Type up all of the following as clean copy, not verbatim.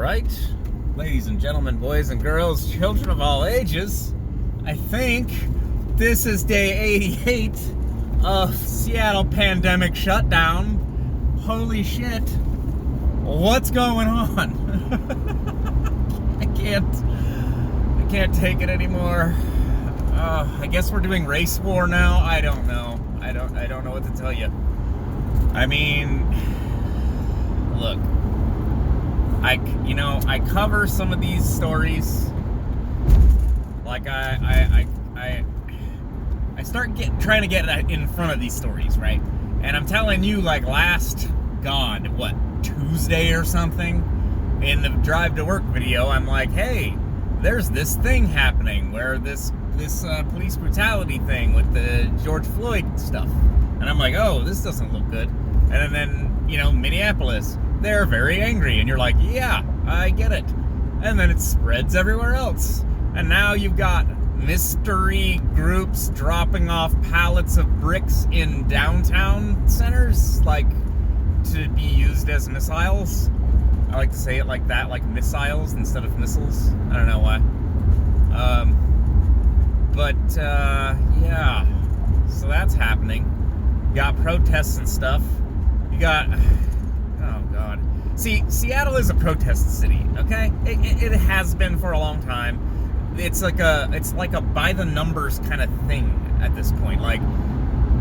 right, ladies and gentlemen, boys and girls, children of all ages, I think this is day 88 of Seattle Pandemic Shutdown. Holy shit, what's going on? I can't take it anymore. I guess we're doing race war now. I don't know. I don't know what to tell you. I mean, look, I cover some of these stories. Like I start trying to get in front of these stories, right? And I'm telling you, like Tuesday or something, in the drive to work video, I'm like, hey, there's this thing happening where this police brutality thing with the George Floyd stuff. And I'm like, oh, this doesn't look good. And then, Minneapolis, they're very angry. And you're like, yeah, I get it. And then it spreads everywhere else. And now you've got mystery groups dropping off pallets of bricks in downtown centers, like, to be used as missiles. I like to say it like that, like missiles instead of missiles. I don't know why. Yeah. So that's happening. You got protests and stuff. You got... Oh, God. See, Seattle is a protest city, okay? It has been for a long time. It's like a by the numbers kind of thing at this point. Like,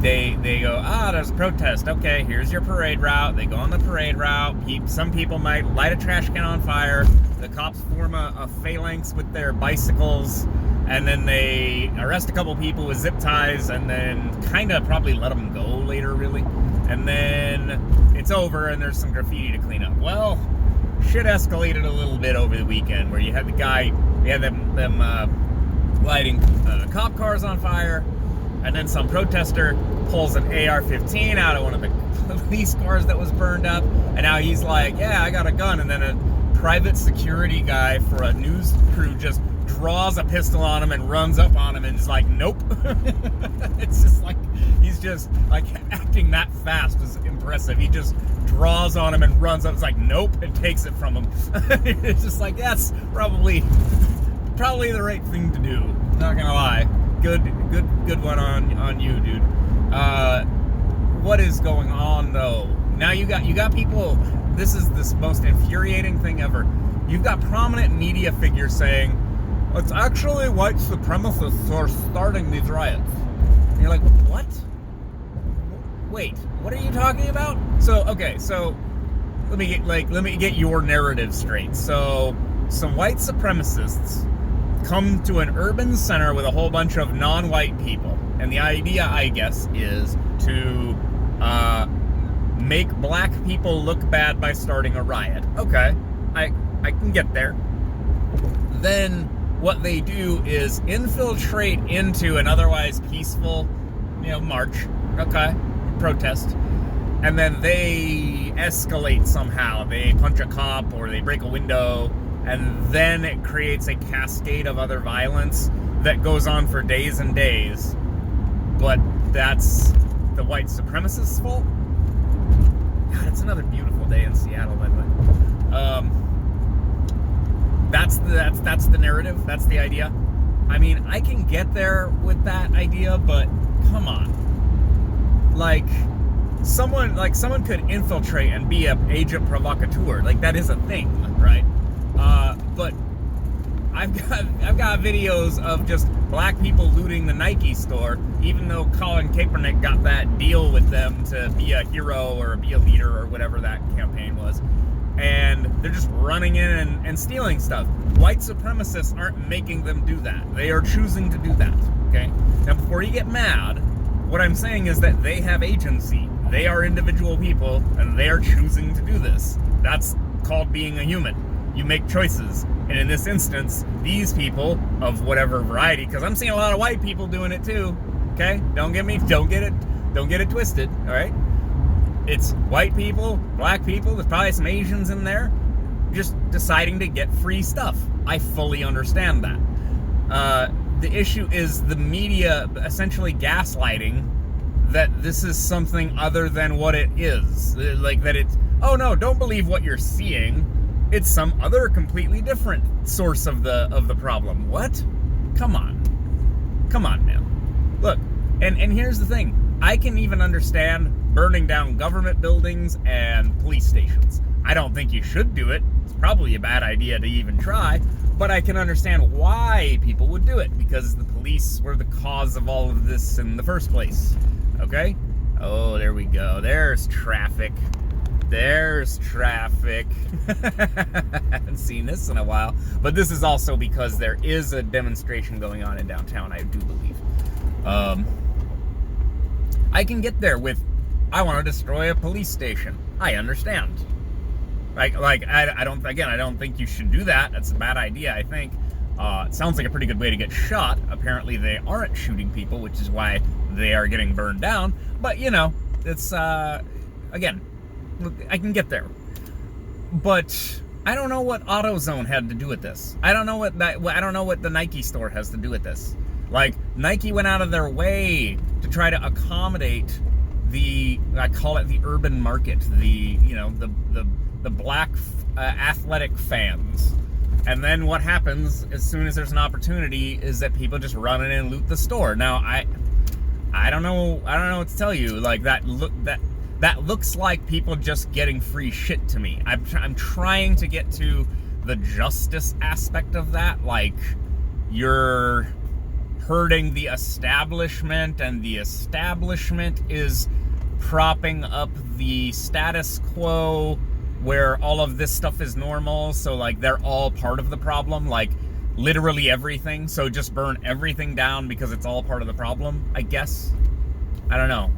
they go, there's a protest. Okay, here's your parade route. They go on the parade route. Some people might light a trash can on fire. The cops form a phalanx with their bicycles, and then they arrest a couple people with zip ties, and then kind of probably let them go later, really. And then it's over, and there's some graffiti to clean up. Well, shit escalated a little bit over the weekend, where you had them lighting cop cars on fire, and then some protester pulls an AR-15 out of one of the police cars that was burned up, and now he's like, yeah, I got a gun, and then a private security guy for a news crew just draws a pistol on him and runs up on him and is like, nope. It's just like, he's just like acting that fast is impressive. He just draws on him and runs up. It's like, nope, and takes it from him. It's just like, that's probably the right thing to do. Not gonna lie. Good one on you, dude. What is going on though? Now you got people. This is this most infuriating thing ever. You've got prominent media figures saying, it's actually white supremacists who are starting these riots. And you're like, what? Wait, what are you talking about? So let me get your narrative straight. So some white supremacists come to an urban center with a whole bunch of non-white people, and the idea, I guess, is to make black people look bad by starting a riot. Okay, I can get there. Then what they do is infiltrate into an otherwise peaceful, march, protest, and then they escalate somehow. They punch a cop or they break a window, and then it creates a cascade of other violence that goes on for days and days. But that's the white supremacists' fault? God, it's another beautiful day in Seattle, by the way. That's the narrative. That's the idea. I mean, I can get there with that idea, but come on. Someone could infiltrate and be an agent provocateur. Like, that is a thing, right? But I've got videos of just black people looting the Nike store, even though Colin Kaepernick got that deal with them to be a hero or be a leader or whatever that campaign was. And they're just running in and stealing stuff. White supremacists aren't making them do that. They are choosing to do that, okay? Now, before you get mad, what I'm saying is that they have agency. They are individual people, and they are choosing to do this. That's called being a human. You make choices. And in this instance, these people of whatever variety, because I'm seeing a lot of white people doing it too, okay? Don't get it twisted, all right? It's white people, black people, there's probably some Asians in there, just deciding to get free stuff. I fully understand that. The issue is the media essentially gaslighting that this is something other than what it is. Like that it's, oh no, don't believe what you're seeing. It's some other completely different source of the problem. What? Come on, man. Look, and here's the thing. I can even understand burning down government buildings and police stations. I don't think you should do it. It's probably a bad idea to even try, but I can understand why people would do it, because the police were the cause of all of this in the first place. Okay? Oh, there we go. There's traffic. There's traffic. Haven't seen this in a while. But this is also because there is a demonstration going on in downtown, I do believe. I can get there with, I want to destroy a police station. I understand. I don't think you should do that. That's a bad idea, I think. It sounds like a pretty good way to get shot. Apparently they aren't shooting people, which is why they are getting burned down. But, it's, again, I can get there. But I don't know what AutoZone had to do with this. I don't know what the Nike store has to do with this. Like, Nike went out of their way to try to accommodate I call it the urban market, the black athletic fans. And then what happens as soon as there's an opportunity is that people just run in and loot the store. Now, I don't know what to tell you. Like, that looks like people just getting free shit to me. I'm trying to get to the justice aspect of that. Like, you're hurting the establishment, and the establishment is propping up the status quo where all of this stuff is normal. So, like, they're all part of the problem. Like, literally everything. So just burn everything down because it's all part of the problem, I guess. I don't know.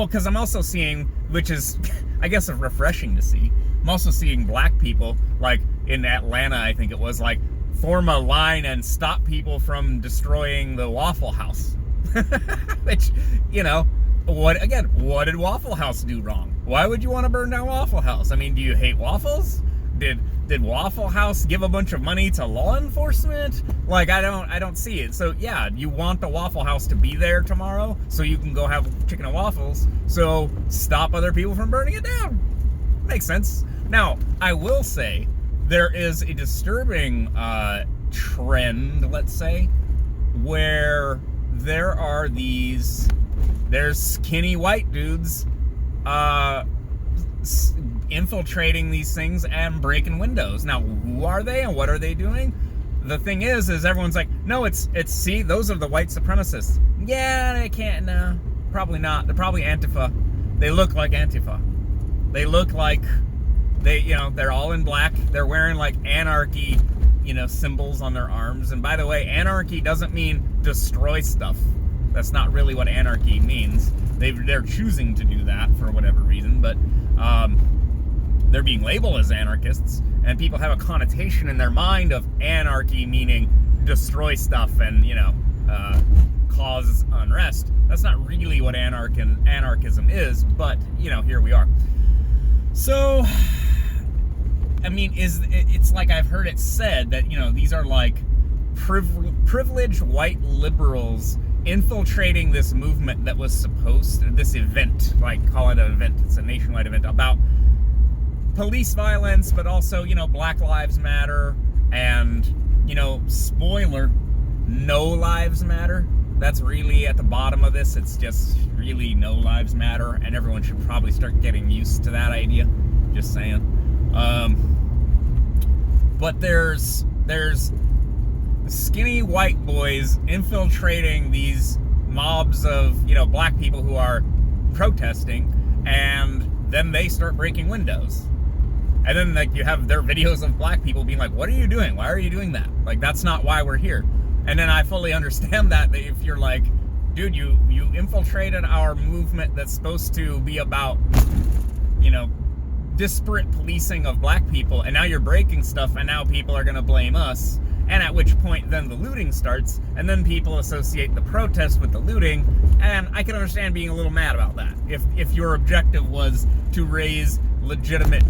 Because I'm also seeing, which is, I guess, refreshing to see. I'm also seeing black people, like in Atlanta, I think it was, like, form a line and stop people from destroying the Waffle House. Which, what did Waffle House do wrong? Why would you want to burn down Waffle House? I mean, do you hate waffles? Did Waffle House give a bunch of money to law enforcement? Like, I don't see it. So yeah, you want the Waffle House to be there tomorrow so you can go have chicken and waffles. So stop other people from burning it down. Makes sense. Now, I will say there is a disturbing trend, let's say, where there's skinny white dudes infiltrating these things and breaking windows. Now, who are they and what are they doing? The thing is everyone's like, no, see, those are the white supremacists. Yeah, they can't, no, probably not. They're probably Antifa. They look like Antifa. They look like they're all in black. They're wearing, like, anarchy, symbols on their arms. And by the way, anarchy doesn't mean destroy stuff. That's not really what anarchy means. They're choosing to do that for whatever reason, but they're being labeled as anarchists, and people have a connotation in their mind of anarchy meaning destroy stuff and, cause unrest. That's not really what anarchism is, but, here we are. So, I mean, it's like I've heard it said that, these are like privileged white liberals infiltrating this movement that was this event, like, call it an event, it's a nationwide event about police violence, but also, Black Lives Matter, and, spoiler, no lives matter. That's really at the bottom of this. It's just really no lives matter, and everyone should probably start getting used to that idea. Just saying. But there's skinny white boys infiltrating these mobs of, black people who are protesting, and then they start breaking windows. And then, like, you have their videos of black people being like, what are you doing? Why are you doing that? Like, that's not why we're here. And then I fully understand that if you're like, dude, you infiltrated our movement that's supposed to be about, disparate policing of black people, and now you're breaking stuff, and now people are going to blame us. And at which point then the looting starts, and then people associate the protest with the looting, and I can understand being a little mad about that. If your objective was to raise legitimate,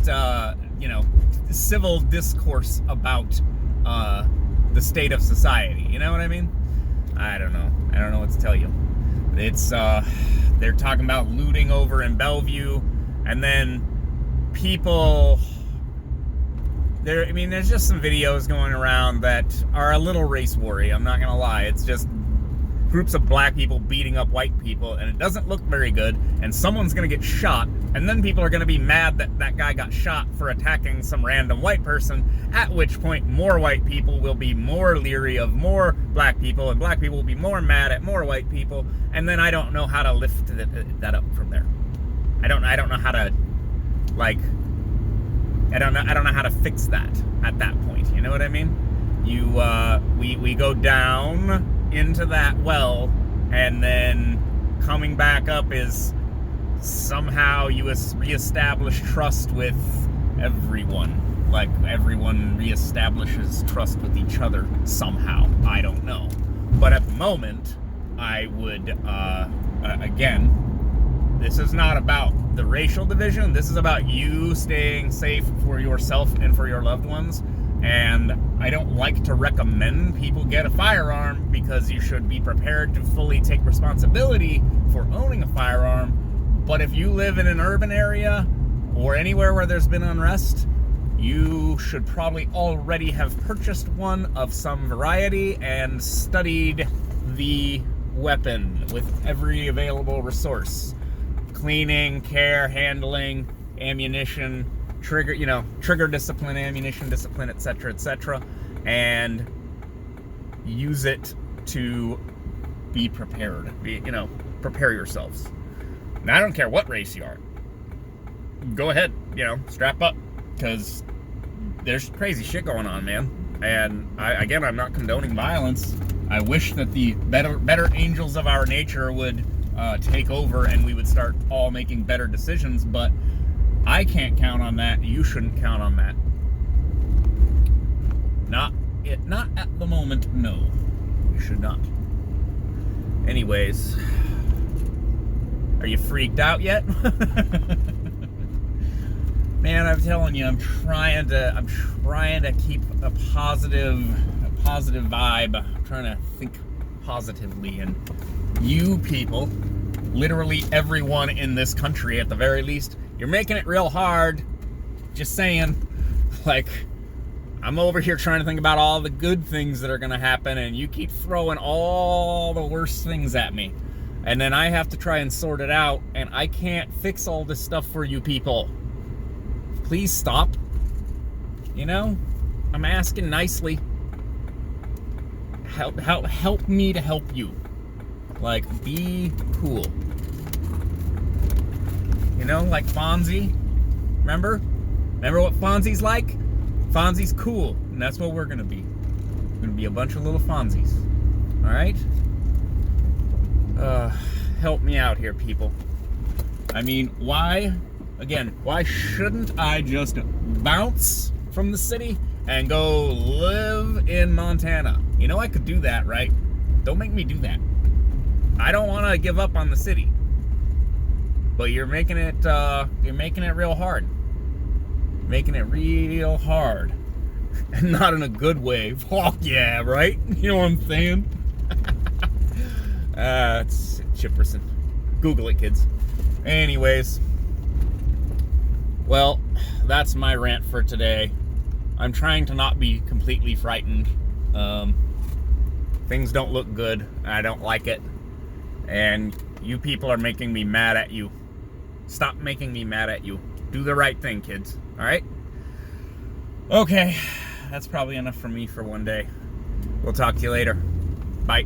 civil discourse about the state of society. You know what I mean? I don't know. I don't know what to tell you. It's, they're talking about looting over in Bellevue, and then people there's just some videos going around that are a little race worry. I'm not gonna lie. It's just groups of black people beating up white people, and it doesn't look very good, and someone's gonna get shot, and then people are gonna be mad that that guy got shot for attacking some random white person, at which point more white people will be more leery of more black people, and black people will be more mad at more white people, and then I don't know how to lift that up from there. I don't know how to, like, I don't know how to fix that at that point. You know what I mean? We go down into that well, and then coming back up is somehow you reestablish trust with everyone. Like, everyone reestablishes trust with each other somehow. I don't know. But at the moment, I would, again, this is not about the racial division. This is about you staying safe for yourself and for your loved ones. And I don't like to recommend people get a firearm, because you should be prepared to fully take responsibility for owning a firearm. But if you live in an urban area or anywhere where there's been unrest, you should probably already have purchased one of some variety and studied the weapon with every available resource. Cleaning, care, handling, ammunition, trigger discipline, ammunition discipline, etc., and use it to be prepared. Prepare yourselves. And I don't care what race you are. Go ahead, strap up, because there's crazy shit going on, man. And I'm not condoning violence. I wish that the better angels of our nature would take over, and we would start all making better decisions, but I can't count on that. You shouldn't count on that. Not at the moment, no. You should not. Anyways, are you freaked out yet? Man, I'm telling you, I'm trying to keep a positive vibe. I'm trying to think positively, and you people, literally everyone in this country at the very least, you're making it real hard. Just saying. Like, I'm over here trying to think about all the good things that are going to happen, and you keep throwing all the worst things at me. And then I have to try and sort it out, and I can't fix all this stuff for you people. Please stop. I'm asking nicely. Help me to help you. Like, be cool. Like Fonzi. Remember what Fonzi's like? Fonzi's cool, and that's what we're gonna be. We're gonna be a bunch of little Fonzies. All right? Help me out here, people. I mean, why shouldn't I just bounce from the city and go live in Montana? I could do that, right? Don't make me do that. I don't want to give up on the city, but you're making it real hard. Making it real hard, and not in a good way. Fuck yeah, right? You know what I'm saying? It's Chipperson. Google it, kids. Anyways, well, that's my rant for today. I'm trying to not be completely frightened. Things don't look good. I don't like it. And you people are making me mad at you. Stop making me mad at you. Do the right thing, kids. All right? Okay. That's probably enough for me for one day. We'll talk to you later. Bye.